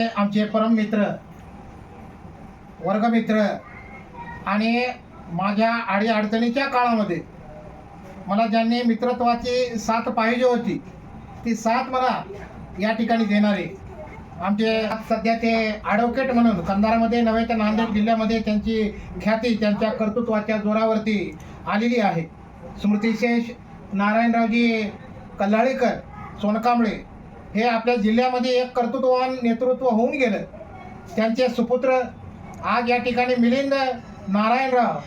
आमचे परम मित्र, वर्गमित्र आणि माझ्या अडीअडचणीच्या काळामध्ये मला ज्यांनी मित्रत्वाची साथ पाहिजे होती ती साथ मला या ठिकाणी देणारे आमचे सध्या ते ॲडव्होकेट म्हणून कंधारामध्ये नव्हे तर नांदेड जिल्ह्यामध्ये त्यांची ख्याती त्यांच्या कर्तृत्वाच्या जोरावरती आलेली आहे. स्मृतिशेष नारायणरावजी कल्हाळीकर सोनकांबळे हे आपल्या जिल्ह्यामध्ये एक कर्तृत्ववान नेतृत्व होऊन गेलं. त्यांचे सुपुत्र आज या ठिकाणी मिलिंद नारायणराव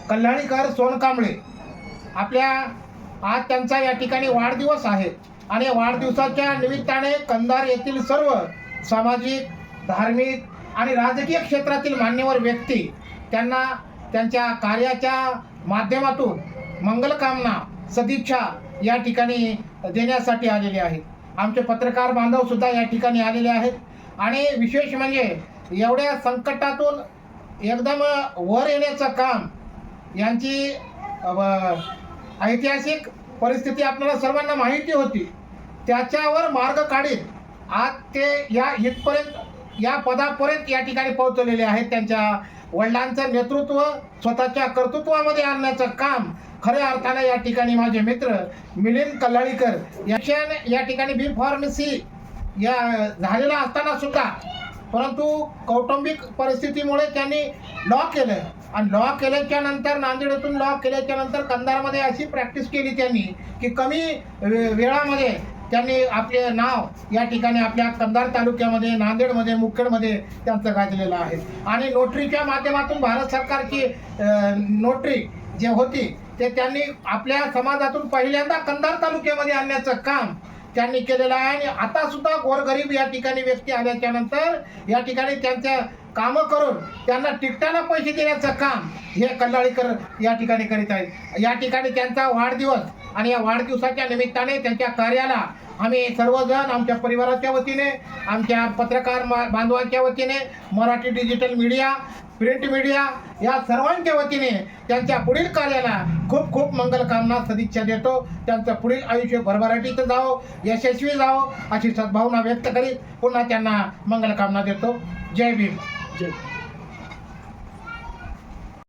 कल्हाळीकर सोनकांबळे आपल्या आज त्यांचा या ठिकाणी वाढदिवस आहे आणि वाढदिवसाच्या निमित्ताने कंधार येथील सर्व सामाजिक, धार्मिक आणि राजकीय क्षेत्रातील मान्यवर व्यक्ती त्यांना त्यांच्या कार्याच्या माध्यमातून मंगलकामना, सदिच्छा या ठिकाणी देण्यासाठी आलेले आहेत. आमचे पत्रकार बांधव सुद्धा या ठिकाणी आलेले आहेत आणि विशेष म्हणजे एवढ्या संकटातून एकदम वर येण्याचं काम यांची ऐतिहासिक परिस्थिती आपल्याला सर्वांना माहिती होती. त्याच्यावर मार्ग काढीत आज ते या इथपर्यंत या पदापर्यंत या ठिकाणी पोहोचलेले आहेत. त्यांच्या वडिलांचं नेतृत्व स्वतःच्या कर्तृत्वामध्ये आणण्याचं काम खऱ्या अर्थाने या ठिकाणी माझे मित्र मिलिंद कल्हाळीकर या ठिकाणी बी फार्मसी या झालेला असताना सुद्धा परंतु कौटुंबिक परिस्थितीमुळे त्यांनी लॉ केलं आणि लॉ केल्याच्या नंतर नांदेड येथून लॉ केल्याच्या नंतर कंधारमध्ये अशी प्रॅक्टिस केली त्यांनी की कमी वेळामध्ये त्यांनी आपले नाव या ठिकाणी आपल्या कंधार तालुक्यामध्ये, नांदेडमध्ये, मुखेडमध्ये त्यांचं गाजलेलं आहे. आणि नोटरीच्या माध्यमातून भारत सरकारची नोटरी जे होती ते त्यांनी आपल्या समाजातून पहिल्यांदा कंधार तालुक्यामध्ये आणण्याचं काम त्यांनी केलेलं आहे. आणि आता सुद्धा गोरगरीब या ठिकाणी व्यक्ती आल्याच्या नंतर या ठिकाणी त्यांचं कामं करून त्यांना तिकटाना पैसे देण्याचं काम हे कल्हाळीकर या ठिकाणी करीत आहेत. या ठिकाणी त्यांचा वाढदिवस आणि या वाढदिवसाच्या निमित्ताने त्यांच्या कार्याला आम्ही सर्वजण आमच्या परिवाराच्या वतीने, आमच्या पत्रकार बांधवांच्या वतीने, Marathi digital media, print media या सर्वांच्या वतीने त्यांच्या पुढील कार्याला खूप खूप मंगलकामना, सदिच्छा देतो. त्यांचं पुढील आयुष्य भरभराटीचं जावो, यशस्वी जावो अशी सद्भावना व्यक्त करीत पुन्हा त्यांना मंगलकामना देतो. जय भीम. जय